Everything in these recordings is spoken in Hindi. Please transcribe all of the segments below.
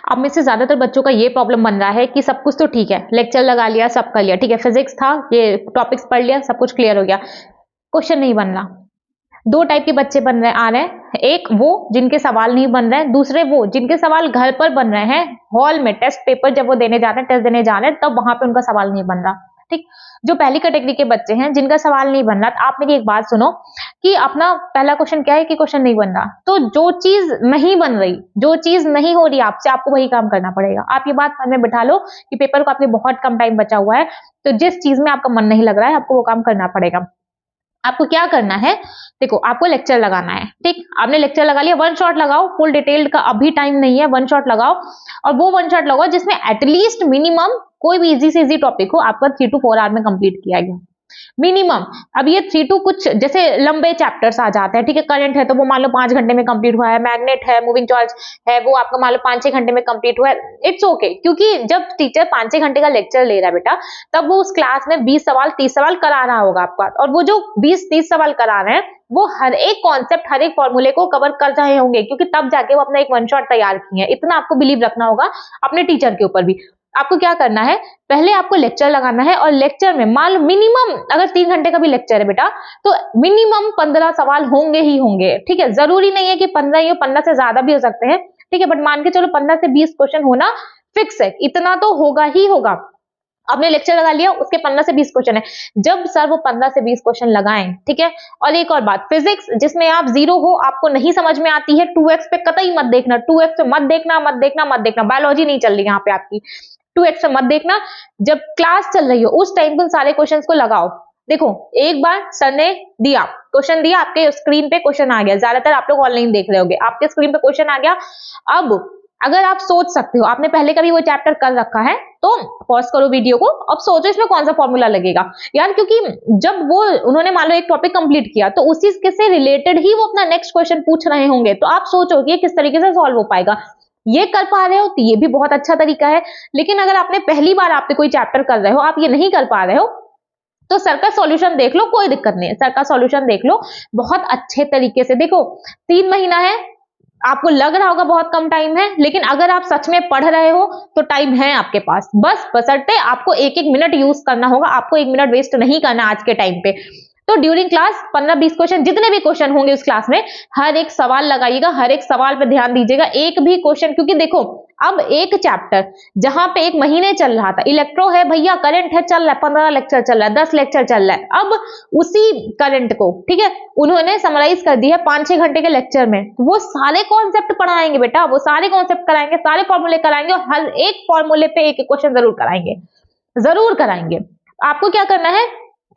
अब में से ज्यादातर बच्चों का ये प्रॉब्लम बन रहा है कि सब कुछ तो ठीक है, लेक्चर लगा लिया, सब कर लिया, ठीक है, फिजिक्स था, ये टॉपिक्स पढ़ लिया, सब कुछ क्लियर हो गया, क्वेश्चन नहीं बन रहा। दो टाइप के बच्चे बन रहे आ रहे हैं, एक वो जिनके सवाल नहीं बन रहे हैं, दूसरे वो जिनके सवाल घर पर बन रहे हैं, हॉल में टेस्ट पेपर जब वो देने जाते हैं, टेस्ट देने जा रहे हैं, तब वहां पे उनका सवाल नहीं बन रहा। ठीक, जो पहली कैटेगरी के बच्चे हैं जिनका सवाल नहीं बन रहा, तो आप मेरी एक बात सुनो कि अपना पहला क्वेश्चन क्या है कि क्वेश्चन नहीं बन रहा, तो जो चीज नहीं बन रही, जो चीज नहीं हो रही आपसे, आपको वही काम करना पड़ेगा। आप ये बात मन में बिठा लो कि पेपर को आपके बहुत कम टाइम बचा हुआ है, तो जिस चीज में आपका मन नहीं लग रहा है, आपको वो काम करना पड़ेगा। आपको क्या करना है, देखो आपको लेक्चर लगाना है, ठीक, आपने लेक्चर लगा लिया, वन शॉट लगाओ, फुल डिटेल्ड का अभी टाइम नहीं है, वन शॉट लगाओ, और वो वन शॉट लगाओ जिसमें एटलीस्ट मिनिमम कोई भी इजी से इजी टॉपिक हो, आपका 3 to 4 आवर में कंप्लीट किया गया मिनिमम। अब ये 3 to कुछ जैसे लंबे चैप्टर्स आ जाते हैं, ठीक है, करंट है तो वो मान लो 5 घंटे में कंप्लीट हुआ है, मैग्नेट है, मूविंग चार्ज है, वो आपका मान लो 5-6 घंटे में कंप्लीट हुआ है, इट्स ओके, क्योंकि जब टीचर 5-6 घंटे का लेक्चर ले रहा है बेटा, तब वो उस क्लास में 20 सवाल 30 सवाल करा रहा होगा आपका, और वो जो 20-30 सवाल करा रहे हैं वो हर एक कॉन्सेप्ट, हर एक फॉर्मूले को कवर कर रहे होंगे, क्योंकि तब जाके वो अपना एक वन शॉट तैयार किए हैं। इतना आपको बिलीव रखना होगा अपने टीचर के ऊपर भी। आपको क्या करना है, पहले आपको लेक्चर लगाना है, और लेक्चर में मान लो मिनिमम अगर 3 घंटे का भी लेक्चर है बेटा, तो मिनिमम 15 सवाल होंगे ही होंगे, ठीक है, जरूरी नहीं है कि 15 ही हो, 15 से ज्यादा भी हो सकते हैं, ठीक है, बट मान के चलो 15 से 20 क्वेश्चन होना फिक्स है, इतना तो होगा ही होगा। आपने लेक्चर लगा लिया, उसके 15 से 20 क्वेश्चन है, जब सर वो 15 से 20 क्वेश्चन लगाएं, ठीक है। और एक और बात, फिजिक्स जिसमें आप जीरो हो, आपको नहीं समझ में आती है, 2x पे कतई मत देखना, 2x पे मत देखना, मत देखना, मत देखना, बायोलॉजी नहीं चल रही यहाँ पे आपकी, 2x पे मत देखना। जब क्लास चल रही हो उस टाइम पर सारे क्वेश्चन को लगाओ। देखो एक बार सर ने दिया क्वेश्चन, दिया आपके स्क्रीन पे क्वेश्चन आ गया, ज्यादातर आप लोग ऑनलाइन देख रहे होगे, आपके स्क्रीन पे क्वेश्चन आ गया। अब अगर आप सोच सकते हो, आपने पहले कभी वो चैप्टर कर रखा है, तो पॉज करो वीडियो को, अब सोचो इसमें कौन सा फॉर्मूला लगेगा यार, क्योंकि जब वो उन्होंने मान लो एक टॉपिक कंप्लीट किया, तो उसी के से रिलेटेड ही वो अपना नेक्स्ट क्वेश्चन पूछ रहे होंगे, तो आप सोचो कि किस तरीके से सॉल्व हो पाएगा। ये कर पा रहे हो तो ये भी बहुत अच्छा तरीका है, लेकिन अगर आपने पहली बार आपने कोई चैप्टर कर रहे हो, आप ये नहीं कर पा रहे हो, तो सर का सॉल्यूशन देख लो, कोई दिक्कत नहीं है, सर का सॉल्यूशन देख लो बहुत अच्छे तरीके से। देखो 3 महीना है, आपको लग रहा होगा बहुत कम टाइम है, लेकिन अगर आप सच में पढ़ रहे हो तो टाइम है आपके पास, बस बशर्ते आपको एक एक मिनट यूज करना होगा, आपको 1 मिनट वेस्ट नहीं करना आज के टाइम पे। तो ड्यूरिंग क्लास 15-20 क्वेश्चन, जितने भी क्वेश्चन होंगे उस क्लास में, हर एक सवाल लगाइएगा, हर एक सवाल पे ध्यान दीजिएगा, एक भी क्वेश्चन, क्योंकि देखो अब एक चैप्टर जहां पे 1 महीने चल रहा था, इलेक्ट्रो है भैया, करंट है चल रहा है, 15 लेक्चर चल रहा है, 10 लेक्चर चल रहा है, अब उसी करंट को, ठीक है, उन्होंने समराइज कर दी है 5-6 घंटे के लेक्चर में, वो सारे कॉन्सेप्ट पढ़ाएंगे बेटा, वो सारे कॉन्सेप्ट कराएंगे, सारे फॉर्मूले कराएंगे, और हर एक फॉर्मूले पे एक क्वेश्चन जरूर कराएंगे, जरूर कराएंगे। आपको क्या करना है,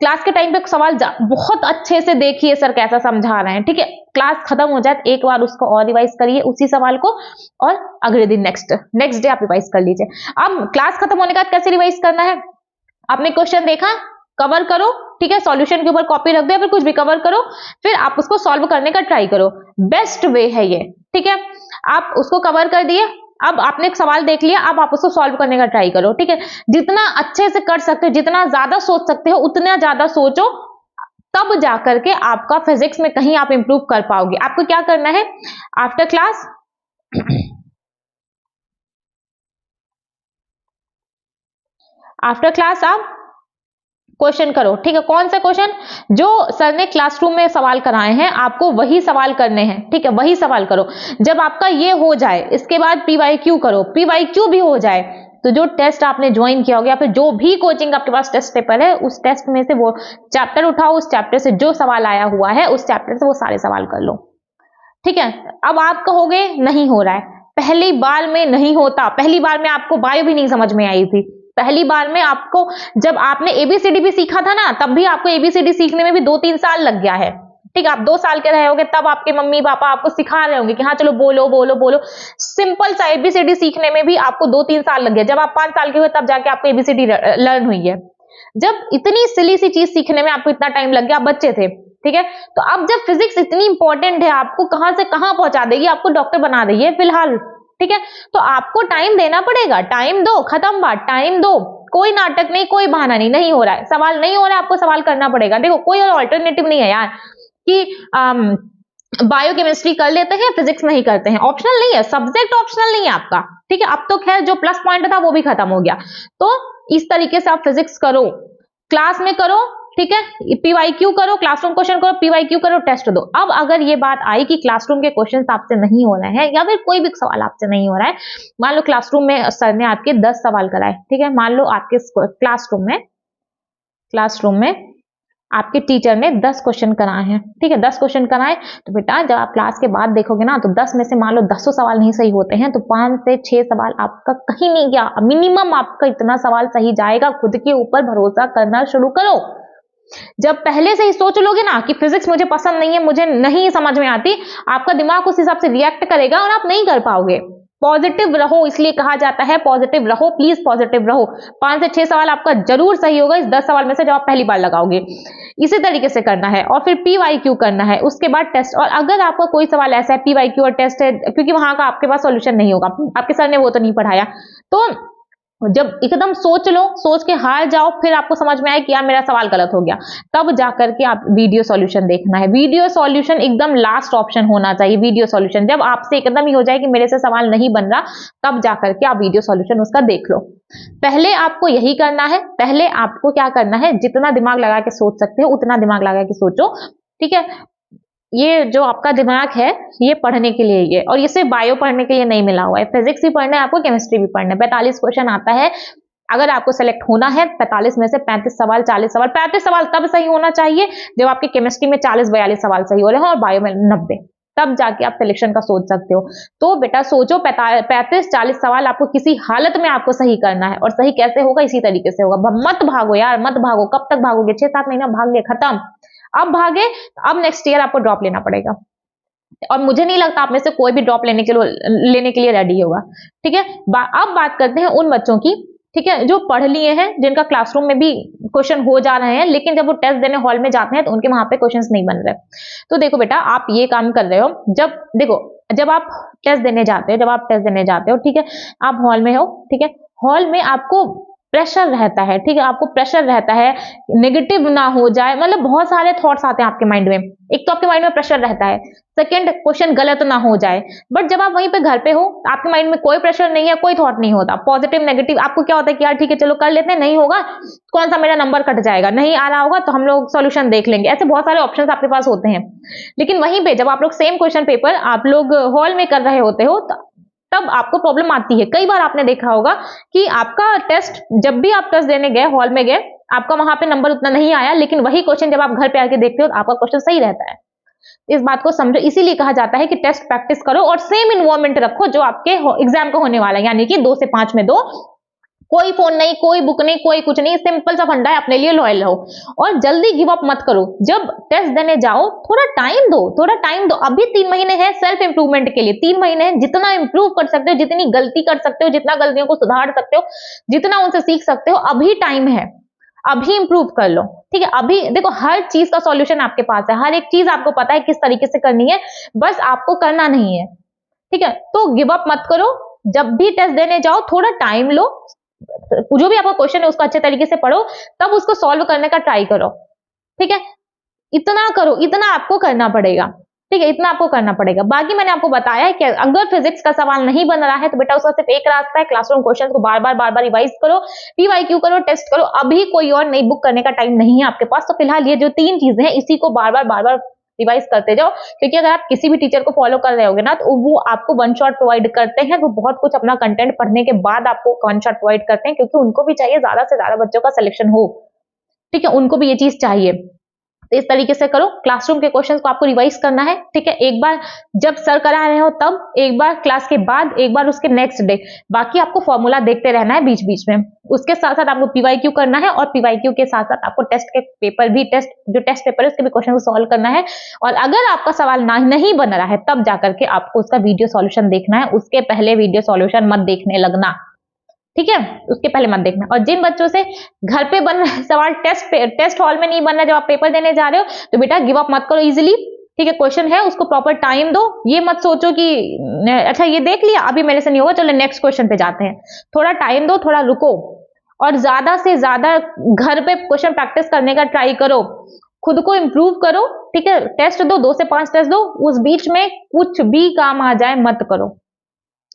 क्लास के टाइम पे सवाल बहुत अच्छे से देखिए सर कैसा समझा रहे हैं, ठीक है, क्लास खत्म हो जाए एक बार उसको और रिवाइज करिए उसी सवाल को, और अगले दिन नेक्स्ट डे आप रिवाइज कर लीजिए। अब क्लास खत्म होने के बाद कैसे रिवाइज करना है, आपने क्वेश्चन देखा, कवर करो, ठीक है, सॉल्यूशन के ऊपर कॉपी रख दो या फिर कुछ भी कवर करो, फिर आप उसको सॉल्व करने का ट्राई करो, बेस्ट वे है ये, ठीक है। आप उसको कवर कर दिए, अब आपने एक सवाल देख लिया, अब आप उसको सॉल्व करने का ट्राई करो, ठीक है, जितना अच्छे से कर सकते हो, जितना ज्यादा सोच सकते हो उतना ज्यादा सोचो, तब जाकर के आपका फिजिक्स में कहीं आप इंप्रूव कर पाओगे। आपको क्या करना है, आफ्टर क्लास आप क्वेश्चन करो, ठीक है, कौन सा क्वेश्चन, जो सर ने क्लासरूम में सवाल कराए हैं आपको वही सवाल करने हैं, ठीक है, वही सवाल करो। जब आपका ये हो जाए, इसके बाद PYQ करो, PYQ भी हो जाए, तो जो टेस्ट आपने ज्वाइन किया होगा या फिर जो भी कोचिंग आपके पास टेस्ट पेपर है, उस टेस्ट में से वो चैप्टर उठाओ, उस चैप्टर से जो सवाल आया हुआ है उस चैप्टर से वो सारे सवाल कर लो, ठीक है। अब आप कहोगे नहीं हो रहा है, पहली बार में नहीं होता, पहली बार में आपको बायो भी नहीं समझ में आई थी, पहली बार में आपको, जब आपने ABCD भी सीखा था ना, तब भी आपको ABCD सीखने में भी 2-3 साल लग गया है, ठीक है, आप 2 साल के रहे होगे, तब आपके मम्मी पापा आपको सिखा रहे होंगे कि हाँ चलो बोलो बोलो बोलो, सिंपल सा ABCD सीखने में भी आपको 2-3 साल लग गया, जब आप 5 साल के हुए तब जाके आपको ABCD लर्न हुई है। जब इतनी सिली सी चीज सीखने में आपको इतना टाइम लग गया, आप बच्चे थे, ठीक है, तो अब जब फिजिक्स इतनी इंपॉर्टेंट है, आपको कहां से कहां पहुंचा देगी, आपको डॉक्टर बना देगी है फिलहाल, ठीक है, तो आपको टाइम देना पड़ेगा, टाइम दो, खत्म बात, टाइम दो, कोई नाटक नहीं, कोई बहाना नहीं, नहीं हो रहा है सवाल, नहीं हो रहा है, आपको सवाल करना पड़ेगा। देखो कोई और ऑल्टरनेटिव नहीं है यार कि बायोकेमिस्ट्री कर लेते हैं, फिजिक्स नहीं करते हैं, ऑप्शनल नहीं है, सब्जेक्ट ऑप्शनल नहीं है आपका, ठीक है। अब तो खैर जो प्लस पॉइंट था वो भी खत्म हो गया। तो इस तरीके से आप फिजिक्स करो, क्लास में करो, ठीक है, पीवाईक्यू करो, क्लासरूम क्वेश्चन करो, पीवाईक्यू करो, टेस्ट दो। अब अगर ये बात आई कि क्लासरूम के क्वेश्चन आपसे नहीं हो रहे हैं या फिर कोई भी सवाल आपसे नहीं हो रहा है, मान लो क्लासरूम में सर ने आपके 10 सवाल कराए, ठीक है, मान लो आपके क्लासरूम में आपके टीचर ने 10 क्वेश्चन कराए हैं, ठीक है, 10 क्वेश्चन कराए, तो बेटा जब आप क्लास के बाद देखोगे ना, तो 10 में से मान लो 10 सवाल नहीं सही होते हैं, तो 5 से 6 सवाल आपका कहीं नहीं गया, मिनिमम आपका इतना सवाल सही जाएगा। खुद के ऊपर भरोसा करना शुरू करो। जब पहले से ही सोच लोगे ना कि फिजिक्स मुझे पसंद नहीं है, मुझे नहीं समझ में आती, आपका दिमाग उस हिसाब से रिएक्ट करेगा और आप नहीं कर पाओगे। पॉजिटिव रहो, इसलिए कहा जाता है पॉजिटिव रहो, प्लीज पॉजिटिव रहो। 5 से 6 सवाल आपका जरूर सही होगा इस 10 सवाल में से जब आप पहली बार लगाओगे। इसी तरीके से करना है और फिर पीवाईक्यू करना है, उसके बाद टेस्ट। और अगर आपका कोई सवाल ऐसा है पीवाईक्यू और टेस्ट है, क्योंकि वहां का आपके पास सॉल्यूशन नहीं होगा, आपके सर ने वो तो नहीं पढ़ाया, तो जब एकदम सोच लो, सोच के हार जाओ, फिर आपको समझ में आए कि यार मेरा सवाल गलत हो गया, तब जाकर के आप वीडियो सॉल्यूशन देखना है। वीडियो सॉल्यूशन एकदम लास्ट ऑप्शन होना चाहिए। वीडियो सॉल्यूशन जब आपसे एकदम ही हो जाए कि मेरे से सवाल नहीं बन रहा, तब जाकर के आप वीडियो सॉल्यूशन उसका देख लो। पहले आपको यही करना है, पहले आपको क्या करना है, जितना दिमाग लगा के सोच सकते हो उतना दिमाग लगा के सोचो, ठीक है। ये जो आपका दिमाग है ये पढ़ने के लिए ये, और ये सिर्फ बायो पढ़ने के लिए नहीं मिला हुआ है, फिजिक्स भी पढ़ना है आपको, केमिस्ट्री भी पढ़ना है। 45 क्वेश्चन आता है, अगर आपको सेलेक्ट होना है 45 में से 35 सवाल 40 सवाल, 35 सवाल तब सही होना चाहिए जब आपके केमिस्ट्री में 40-42 सवाल सही हो रहे हैं और बायो में 90, तब जाके आप सिलेक्शन का सोच सकते हो। तो बेटा सोचो 35-40 सवाल आपको किसी हालत में आपको सही करना है, और सही कैसे होगा, इसी तरीके से होगा। मत भागो यार, मत भागो। कब तक भागोगे? 6-7 महीना भाग गए, खत्म। अब भागे, अब नेक्स्ट ईयर आपको ड्रॉप लेना पड़ेगा, और मुझे नहीं लगता आप में से कोई भी ड्रॉप लेने के लिए रेडी होगा, ठीक है। अब बात करते हैं उन बच्चों की, ठीक है, जो पढ़ लिए हैं, जिनका क्लासरूम में भी क्वेश्चन हो जा रहे हैं, लेकिन जब वो टेस्ट देने हॉल में जाते हैं तो उनके वहां पे क्वेश्चंस नहीं बन रहे। तो देखो बेटा, आप ये काम कर रहे हो, जब आप टेस्ट देने जाते हो, ठीक है, आप हॉल में हो, ठीक है, हॉल में आपको प्रेशर रहता है, ठीक है, आपको प्रेशर रहता है, नेगेटिव ना हो जाए, मतलब बहुत सारे थॉट्स आते हैं आपके माइंड में। एक तो आपके माइंड में प्रेशर रहता है, सेकंड क्वेश्चन गलत ना हो जाए। बट जब आप वहीं पे घर पे हो, आपके माइंड में कोई प्रेशर नहीं है, कोई थॉट नहीं होता, पॉजिटिव नेगेटिव, आपको क्या होता है कि यार ठीक है चलो कर लेते हैं, नहीं होगा कौन सा मेरा नंबर कट जाएगा, नहीं आ रहा होगा तो हम लोग सॉल्यूशन देख लेंगे। ऐसे बहुत सारे ऑप्शंस आपके पास होते हैं। लेकिन वहीं पे जब आप लोग सेम क्वेश्चन पेपर आप लोग हॉल में कर रहे होते हो, तब आपको प्रॉब्लम आती है। कई बार आपने देखा होगा कि आपका टेस्ट, जब भी आप टेस्ट देने गए, हॉल में गए, आपका वहां पे नंबर उतना नहीं आया, लेकिन वही क्वेश्चन जब आप घर पे आके देखते हो तो आपका क्वेश्चन सही रहता है। इस बात को समझो, इसीलिए कहा जाता है कि टेस्ट प्रैक्टिस करो और सेम इन्वायरमेंट रखो जो आपके एग्जाम को होने वाला है, यानी कि 2 से 5 में 2, कोई फोन नहीं, कोई बुक नहीं, कोई कुछ नहीं, सिंपल सा फंडा है, अपने लिए लॉयल रहो और जल्दी गिव अप मत करो। जब टेस्ट देने जाओ थोड़ा टाइम दो। अभी 3 महीने हैं सेल्फ इंप्रूवमेंट के लिए, 3 महीने हैं, जितना इंप्रूव कर सकते हो, जितनी गलती कर सकते हो, जितना गलतियों को सुधार सकते हो, जितना उनसे सीख सकते हो, अभी टाइम है, अभी इंप्रूव कर लो, ठीक है। अभी देखो हर चीज का सॉल्यूशन आपके पास है, हर एक चीज आपको पता है किस तरीके से करनी है, बस आपको करना नहीं है, ठीक है। तो गिव अप मत करो, जब भी टेस्ट देने जाओ थोड़ा टाइम लो, जो भी आपका क्वेश्चन है उसको अच्छे तरीके से पढ़ो, तब उसको सॉल्व करने का ट्राई करो, ठीक है। इतना करो, इतना आपको करना पड़ेगा, ठीक है, इतना आपको करना पड़ेगा। बाकी मैंने आपको बताया है कि अगर फिजिक्स का सवाल नहीं बन रहा है तो बेटा उसका सिर्फ एक रास्ता है, क्लासरूम क्वेश्चन को बार बार रिवाइज करो, पीवाईक्यू करो, टेस्ट करो। अभी कोई और नई बुक करने का टाइम नहीं है आपके पास, तो फिलहाल ये जो 3 चीजें हैं इसी को बार बार रिवाइज करते जाओ, क्योंकि अगर आप किसी भी टीचर को फॉलो कर रहे होगे ना, तो वो आपको 1 शॉट प्रोवाइड करते हैं, वो बहुत कुछ अपना कंटेंट पढ़ने के बाद आपको 1 शॉट प्रोवाइड करते हैं, क्योंकि उनको भी चाहिए ज्यादा से ज्यादा बच्चों का सिलेक्शन हो, ठीक है, उनको भी ये चीज चाहिए। तो इस तरीके से करो, क्लासरूम के क्वेश्चंस को आपको रिवाइज करना है, ठीक है, एक बार जब सर करा रहे हो तब, एक बार क्लास के बाद, एक बार उसके नेक्स्ट डे। बाकी आपको फॉर्मूला देखते रहना है बीच बीच में, उसके साथ साथ आपको पीवाईक्यू करना है, और पीवाईक्यू के साथ साथ आपको टेस्ट के पेपर भी, जो टेस्ट पेपर है उसके भी क्वेश्चन को सॉल्व करना है। और अगर आपका सवाल नहीं बन रहा है तब जाकर के आपको उसका वीडियो सॉल्यूशन देखना है, उसके पहले वीडियो सॉल्यूशन मत देखने लगना, ठीक है, उसके पहले मत देखना। और जिन बच्चों से घर पे बन रहा है सवाल, टेस्ट हॉल में नहीं बन रहा जब आप पेपर देने जा रहे हो, तो बेटा गिव अप मत करो इजीली, ठीक है। क्वेश्चन है उसको प्रॉपर टाइम दो, ये मत सोचो कि अच्छा ये देख लिया अभी मेरे से नहीं होगा, चलो नेक्स्ट क्वेश्चन पे जाते हैं। थोड़ा टाइम दो, थोड़ा रुको, और ज्यादा से ज्यादा घर पे क्वेश्चन प्रैक्टिस करने का ट्राई करो, खुद को इम्प्रूव करो, ठीक है। टेस्ट दो, 2 से 5 टेस्ट दो, उस बीच में कुछ भी काम आ जाए मत करो।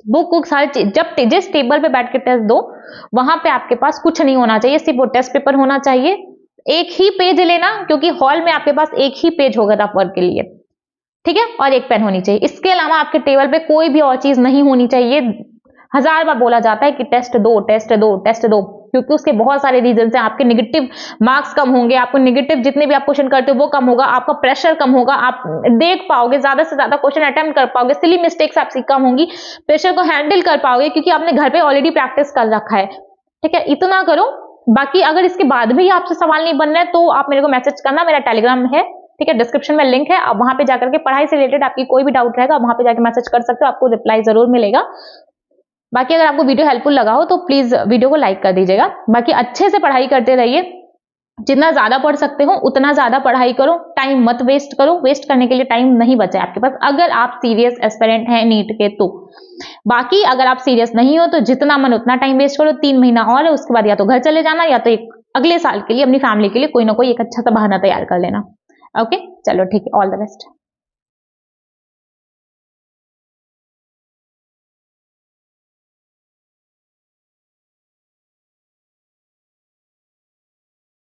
बुक सारी चीज, जब जिस टेबल पे बैठ के टेस्ट दो वहां पे आपके पास कुछ नहीं होना चाहिए, सिर्फ वो टेस्ट पेपर होना चाहिए। एक ही पेज लेना, क्योंकि हॉल में आपके पास एक ही पेज होगा रफ वर्क के लिए, ठीक है, और एक पेन होनी चाहिए। इसके अलावा आपके टेबल पे कोई भी और चीज नहीं होनी चाहिए। 1000 बार बोला जाता है कि टेस्ट दो, टेस्ट दो, टेस्ट दो, क्योंकि उसके बहुत सारे रीजन हैं। आपके नेगेटिव मार्क्स कम होंगे, आपको नेगेटिव जितने भी आप क्वेश्चन करते हो वो कम होगा, आपका प्रेशर कम होगा, आप देख पाओगे, ज्यादा से ज्यादा क्वेश्चन अटेम्प्ट कर पाओगे, सिली मिस्टेक्स आपकी कम होंगी, प्रेशर को हैंडल कर पाओगे, क्योंकि आपने घर पे ऑलरेडी प्रैक्टिस कर रखा है, ठीक है। इतना करो। बाकी अगर इसके बाद भी आपसे सवाल नहीं बन रहा है तो आप मेरे को मैसेज करना, मेरा टेलीग्राम है, ठीक है, डिस्क्रिप्शन में लिंक है, आप वहां पे जाकर के पढ़ाई से रिलेटेड आपकी कोई भी डाउट रहेगा वहां पे जाकर मैसेज कर सकते हो, आपको रिप्लाई जरूर मिलेगा। बाकी अगर आपको वीडियो हेल्पफुल लगा हो तो प्लीज वीडियो को लाइक कर दीजिएगा। बाकी अच्छे से पढ़ाई करते रहिए, जितना ज्यादा पढ़ सकते हो उतना ज्यादा पढ़ाई करो, टाइम मत वेस्ट करो, वेस्ट करने के लिए टाइम नहीं बचा है आपके पास, अगर आप सीरियस एस्पिरेंट हैं नीट के तो। बाकी अगर आप सीरियस नहीं हो तो जितना मन उतना टाइम वेस्ट करो, 3 महीना और है, उसके बाद या तो घर चले जाना या तो एक अगले साल के लिए अपनी फैमिली के लिए कोई ना कोई एक अच्छा सा बहाना तैयार कर लेना। ओके, चलो ठीक है, ऑल द बेस्ट।